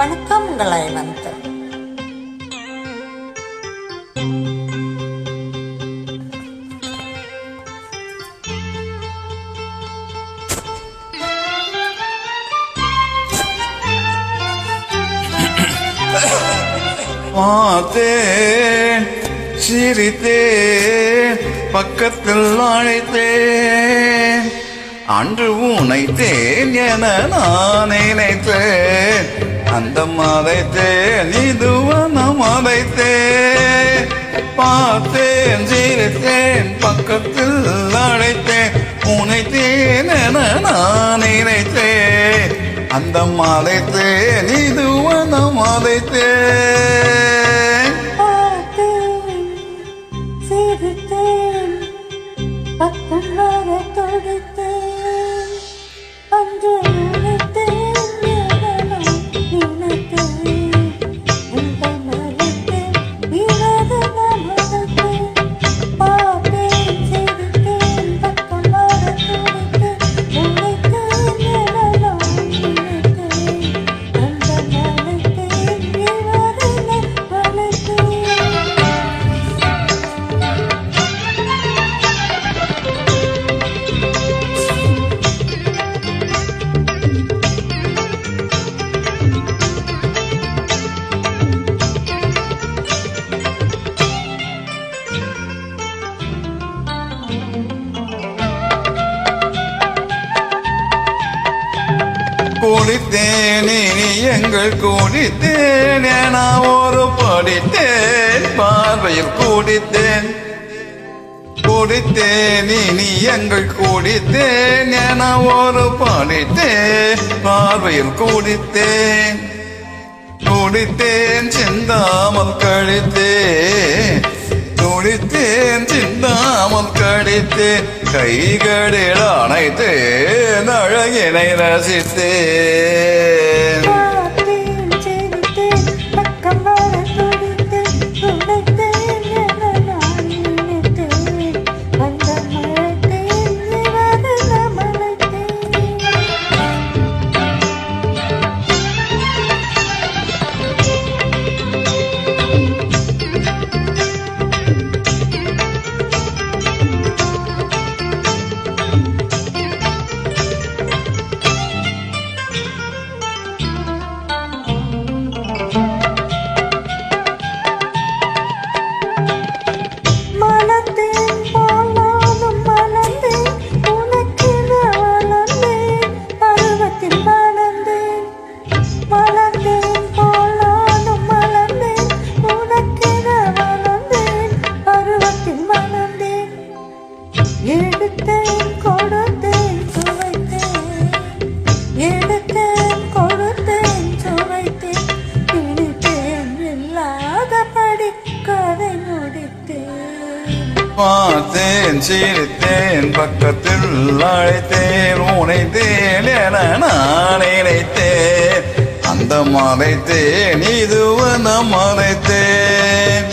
வணக்கம் உங்களை வந்து பார்த்தேன், சிரித்தேன், பக்கத்தில் அழைத்தேன், அன்று உனைத்தேன் என நான் நினைத்தேன், அந்த மதைத்தேன் இதுவனம் மதைத்தேன். பார்த்தேன், சிரித்தேன், பக்கத்தில் அழைத்தேன், உனைத்தேன் என நான் நினைத்தேன், அந்த மதைத்தேன் இதுவனம் மதைத்தேன். பார்த்தேன், சிரித்தேன், பக்கம் வர தொடுத்தேன், அன்று நினைத்தேன் நினைத்தேன், இந்த மலைத்தேன் இரவு மதத்தேன். பார்த்தேன், சிரித்தேன், பக்கம் வர தொடுத்தேன், உனைத்தேன் எனலாம் நினைத்தேன், அந்த மலைத்தேன் இரவு மதத்தேன். குடித்தேன் இனி எங்கள் குடித்தேன் என ஒரு படித்தேன், பார்வையில் குடித்தேன். குடித்தேன் இனி எங்கள் குடித்தேன் என ஒரு படித்தேன், பார்வையில் குடித்தேன். குடித்தேன் சிந்தாமல் கழித்தேன், குடித்தேன் சிந்தாமல் கழித்தேன், கைகளில் அணைத்தேன், அழகினை ரசித்தேன். பார்த்தேன், சிரித்தேன், பக்கம் வர துடித்தேன், உனைத்தேன் என நான் நினைத்தேன், அந்த மலைத்தேன் இரவு மலைத்தேன். மலர்ந்தேன் போல் நானும் மலர்ந்தேன், உனக்கென வளர்ந்தேன், பருவத்தில் மலர்ந்தேன். மலர்ந்தேன் போல் நானும் மலர்ந்தேன், உனக்கென வளர்ந்தேன், பருவத்தில் மலர்ந்தேன். எடுத்தேன், கொடுத்தேன், சுவைத்தேன், எடுத்தேன், கொடுத்தேன், சுவைத்தேன், பிடித்தேன், இல்லாதபடி கதை முடித்தேன். பார்த்தேன், சிரித்தேன், பக்கத்தில் அழைத்தேன், உனைத்தேன் என நான் நினைத்தேன், அந்த மறைத்தேன் இதுவன மறைத்தேன்.